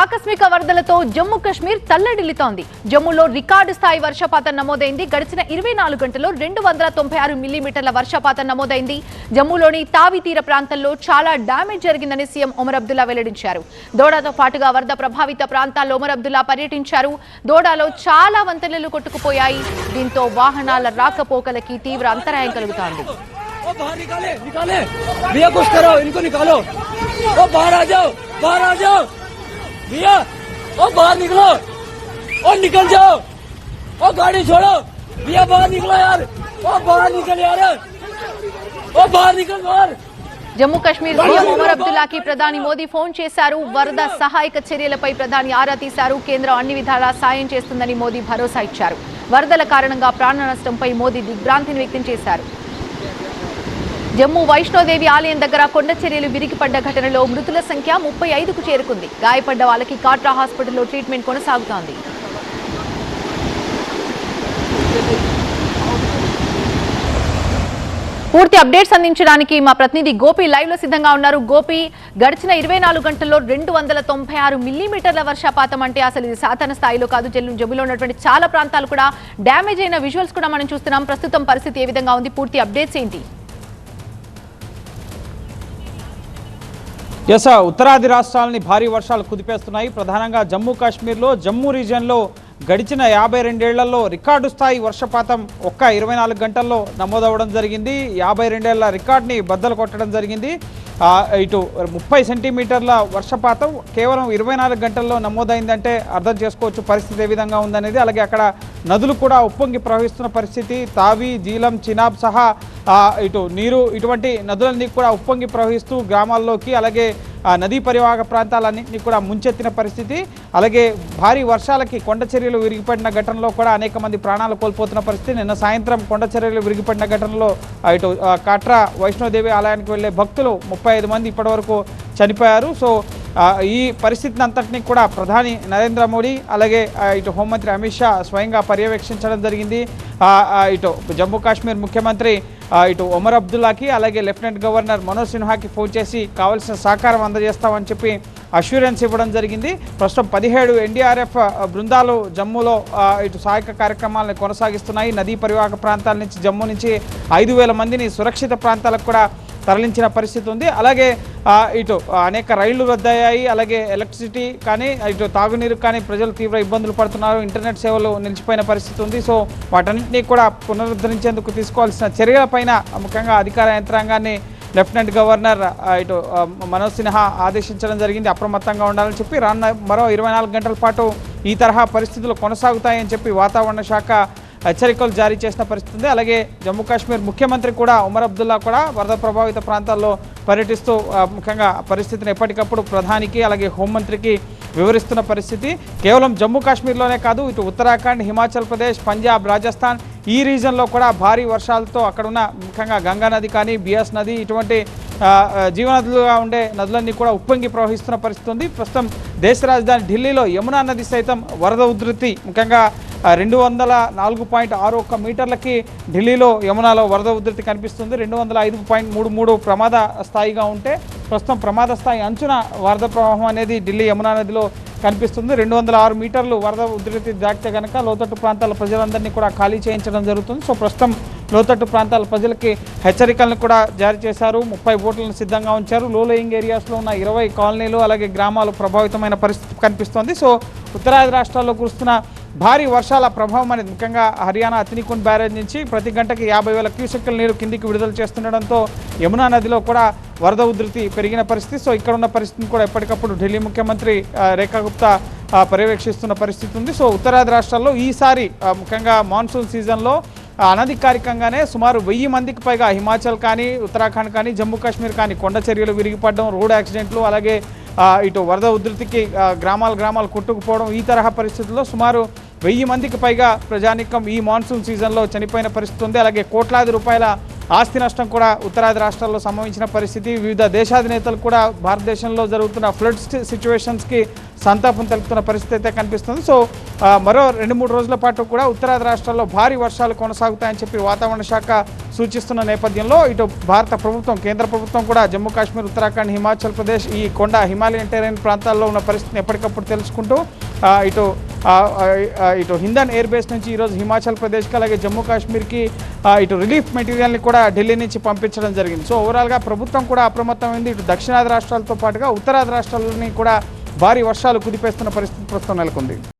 ఆకస్మిక వరదలతో జమ్మూ కాశ్మీర్ తల్లడిల్లుతోంది. జమ్మూలో రికార్డు స్థాయి వర్షపాతం నమోదైంది. గడిచిన 24 గంటల్లో 296 మిల్లీమీటర్ల వర్షపాతం నమోదైంది. జమ్మూలోని తావి తీర ప్రాంతాల్లో చాలా డ్యామేజ్ జరిగిందని సీఎం ఒమర్ అబ్దుల్లా వెల్లడించారు. దోడాతో పాటుగా వరద ప్రభావిత ప్రాంతాల్లో ఒమర్ అబ్దుల్లా పర్యటించారు. దోడాలో చాలా వంతెనలు కొట్టుకుపోయాయి. దీంతో వాహనాల రాకపోకలకి తీవ్ర అంతరాయం కలుగుతోంది. भैया ओ बाहर निकलो और निकल जाओ ओ गाड़ी छोड़ो भैया बाहर निकलो यार ओ बाहर निकल यार ओ बाहर निकल बाहर జమ్మూ కాశ్మీర్ సీఎం ఒమర్ అబ్దుల్లాకి ప్రధాని మోదీ ఫోన్ చేశారు. వరద సహాయక చర్యలపై ప్రధాని ఆరా తీశారు. కేంద్రం అన్ని విధాలా సాయం చేస్తుందని మోదీ భరోసా ఇచ్చారు. వరదల కారణంగా ప్రాణ నష్టంపై మోదీ దిగ్భ్రాంతిని వ్యక్తం చేశారు. జమ్మూ వైష్ణోదేవి ఆలయం దగ్గర కొండ చర్యలు విరిగిపడ్డ ఘటనలో మృతుల సంఖ్య 35కు చేరుకుంది. గాయపడ్డ వాళ్ళకి కాట్రా హాస్పిటల్లో ట్రీట్మెంట్ కొనసాగుతోంది. పూర్తి అప్డేట్స్ అందించడానికి మా ప్రతినిధి గోపి లైవ్ లో సిద్ధంగా ఉన్నారు. గోపి, గడిచిన 24 గంటల్లో 296 మిల్లీమీటర్ల వర్షపాతం అంటే అసలు ఇది సాధారణ స్థాయిలో కాదు. జమ్మూలో ఉన్నటువంటి చాలా ప్రాంతాలు కూడా డ్యామేజ్ అయిన విజువల్స్ కూడా మనం చూస్తున్నాం. ప్రస్తుతం పరిస్థితి ఏ విధంగా ఉంది? పూర్తి అప్డేట్స్ ఏంటి? ఉత్తరాది రాష్ట్రాలని భారీ వర్షాలు కుదిపేస్తున్నాయి. ప్రధానంగా జమ్మూ కాశ్మీర్లో జమ్మూ రీజియన్లో గడిచిన 52 ఏళ్లలో రికార్డు స్థాయి వర్షపాతం ఒక్క 24 గంటల్లో నమోదవడం జరిగింది. 52 ఏళ్ల రికార్డుని బద్దలు కొట్టడం జరిగింది. ఇటు 30 సెంటీమీటర్ల వర్షపాతం కేవలం 24 గంటల్లో నమోదైందంటే అర్థం చేసుకోవచ్చు పరిస్థితి ఏ విధంగా ఉందనేది. అలాగే అక్కడ నదులు కూడా ఉప్పొంగి ప్రవహిస్తున్న పరిస్థితి. తావి, జీలం, చినాబ్ సహా ఇటు నీరు ఇటువంటి నదులన్నీ కూడా ఉప్పొంగి ప్రవహిస్తూ గ్రామాల్లోకి అలాగే నదీ పరివాహక ప్రాంతాలన్నింటినీ కూడా ముంచెత్తిన పరిస్థితి. అలాగే భారీ వర్షాలకి కొండ చర్యలు విరిగిపడిన ఘటనలో కూడా అనేక మంది ప్రాణాలు కోల్పోతున్న పరిస్థితి. నిన్న సాయంత్రం కొండ చర్యలు విరిగిపడిన ఘటనలో ఇటు కాట్రా వైష్ణోదేవి ఆలయానికి వెళ్లే భక్తులు 35 మంది ఇప్పటివరకు చనిపోయారు. సో ఈ పరిస్థితిని అంతటినీ కూడా ప్రధాని నరేంద్ర మోడీ అలాగే ఇటు హోంమంత్రి అమిత్ షా స్వయంగా పర్యవేక్షించడం జరిగింది. ఇటు జమ్మూ కాశ్మీర్ ముఖ్యమంత్రి ఇటు ఒమర్ అబ్దుల్లాకి అలాగే లెఫ్టినెంట్ గవర్నర్ మనోజ్ సిన్హాకి ఫోన్ చేసి కావాల్సిన సహకారం అందజేస్తామని చెప్పి అష్యూరెన్స్ ఇవ్వడం జరిగింది. ప్రస్తుతం 17 ఎన్డీఆర్ఎఫ్ బృందాలు జమ్మూలో ఇటు సహాయక కార్యక్రమాలను కొనసాగిస్తున్నాయి. నదీ పరివాహక ప్రాంతాల నుంచి జమ్మూ నుంచి 5,000 మందిని సురక్షిత ప్రాంతాలకు కూడా తరలించిన పరిస్థితి ఉంది. అలాగే ఇటు అనేక రైళ్లు రద్దయ్యాయి. అలాగే ఎలక్ట్రిసిటీ కానీ ఇటు తాగునీరు కానీ ప్రజలు తీవ్ర ఇబ్బందులు పడుతున్నారు. ఇంటర్నెట్ సేవలు నిలిచిపోయిన పరిస్థితి ఉంది. సో వాటన్నింటినీ కూడా పునరుద్ధరించేందుకు తీసుకోవాల్సిన చర్యలపైన ముఖ్యంగా అధికార యంత్రాంగాన్ని లెఫ్టినెంట్ గవర్నర్ ఇటు మనోజ్ సిన్హా ఆదేశించడం జరిగింది. అప్రమత్తంగా ఉండాలని చెప్పి రానున్న మరో 24 గంటల పాటు ఈ తరహా పరిస్థితులు కొనసాగుతాయని చెప్పి వాతావరణ శాఖ హెచ్చరికలు జారీ చేసిన పరిస్థితి ఉంది. అలాగే జమ్మూ కాశ్మీర్ ముఖ్యమంత్రి కూడా ఒమర్ అబ్దుల్లా కూడా వరద ప్రభావిత ప్రాంతాల్లో పర్యటిస్తూ ముఖ్యంగా పరిస్థితిని ఎప్పటికప్పుడు ప్రధానికి అలాగే హోంమంత్రికి వివరిస్తున్న పరిస్థితి. కేవలం జమ్మూ కాశ్మీర్లోనే కాదు, ఇటు ఉత్తరాఖండ్, హిమాచల్ ప్రదేశ్, పంజాబ్, రాజస్థాన్ ఈ రీజన్లో కూడా భారీ వర్షాలతో అక్కడున్న ముఖ్యంగా గంగా నది కానీ బియాస్ నది ఇటువంటి జీవనదులుగా ఉండే నదులన్నీ కూడా ఉప్పొంగి ప్రవహిస్తున్న పరిస్థితి ఉంది. ప్రస్తుతం దేశ రాజధాని ఢిల్లీలో యమునా నది సైతం వరద ఉధృతి ముఖ్యంగా 204.61 మీటర్లకి ఢిల్లీలో యమునాలో వరద ఉధృతి కనిపిస్తుంది. 205.33 ప్రమాద స్థాయిగా ఉంటే ప్రస్తుతం ప్రమాద స్థాయి అంచున వరద ప్రవాహం అనేది ఢిల్లీ యమునా నదిలో కనిపిస్తుంది. 206 మీటర్లు వరద ఉధృతి దాటితే కనుక లోతట్టు ప్రాంతాల ప్రజలందరినీ కూడా ఖాళీ చేయించడం జరుగుతుంది. సో ప్రస్తుతం లోతట్టు ప్రాంతాల ప్రజలకి హెచ్చరికలను కూడా జారీ చేశారు. 30 బోట్లను సిద్ధంగా ఉంచారు. లో లేయింగ్ ఏరియాస్లో ఉన్న 20 కాలనీలు అలాగే గ్రామాలు ప్రభావితమైన పరిస్థితి కనిపిస్తోంది. సో ఉత్తరాది రాష్ట్రాల్లో కురుస్తున్న భారీ వర్షాల ప్రభావం అనేది ముఖ్యంగా హర్యానా అతినికుండ్ బ్యారేజ్ నుంచి ప్రతి గంటకి 50,000 క్యూసెక్కుల నీరు కిందికి విడుదల చేస్తుండడంతో యమునా నదిలో కూడా వరద ఉధృతి పెరిగిన పరిస్థితి. సో ఇక్కడ ఉన్న పరిస్థితిని కూడా ఎప్పటికప్పుడు ఢిల్లీ ముఖ్యమంత్రి రేఖా గుప్తా పర్యవేక్షిస్తున్న పరిస్థితి ఉంది. సో ఉత్తరాది రాష్ట్రాల్లో ఈసారి ముఖ్యంగా మాన్సూన్ సీజన్లో అనధికారికంగానే సుమారు 1000 మందికి పైగా హిమాచల్ కానీ ఉత్తరాఖండ్ కానీ జమ్మూ కాశ్మీర్ కానీ కొండ చర్యలు విరిగిపడడం, రోడ్ యాక్సిడెంట్లు అలాగే ఇటు వరద ఉధృతికి గ్రామాలు కొట్టుకుపోవడం ఈ తరహా పరిస్థితుల్లో సుమారు 1000 మందికి పైగా ప్రజానికం ఈ మాన్సూన్ సీజన్లో చనిపోయిన పరిస్థితి ఉంది. అలాగే కోట్లాది రూపాయల ఆస్తి నష్టం కూడా ఉత్తరాది రాష్ట్రాల్లో సంభవించిన పరిస్థితి. వివిధ దేశాధినేతలు కూడా భారతదేశంలో జరుగుతున్న ఫ్లడ్ సిచ్యువేషన్స్కి సంతాపం తెలుపుతున్న పరిస్థితి అయితే కనిపిస్తుంది. సో మరో 2-3 రోజుల పాటు కూడా ఉత్తరాది రాష్ట్రాల్లో భారీ వర్షాలు కొనసాగుతాయని చెప్పి వాతావరణ శాఖ సూచిస్తున్న నేపథ్యంలో ఇటు భారత ప్రభుత్వం, కేంద్ర ప్రభుత్వం కూడా జమ్మూ కాశ్మీర్, ఉత్తరాఖండ్, హిమాచల్ ప్రదేశ్ ఈ కొండ హిమాలయన్ టెరైన్ ప్రాంతాల్లో ఉన్న పరిస్థితిని ఎప్పటికప్పుడు తెలుసుకుంటూ ఇటు హిందన్ ఎయిర్ బేస్ నుంచి ఈరోజు హిమాచల్ ప్రదేశ్కి అలాగే జమ్మూ కాశ్మీర్కి ఇటు రిలీఫ్ మెటీరియల్ని కూడా ఢిల్లీ నుంచి పంపించడం జరిగింది. సో ఓవరాల్గా ప్రభుత్వం కూడా అప్రమత్తమైంది. ఇటు దక్షిణాది రాష్ట్రాలతో పాటుగా ఉత్తరాది రాష్ట్రాలని కూడా భారీ వర్షాలు కుదిపేస్తున్న పరిస్థితి ప్రస్తుతం నెలకొంది.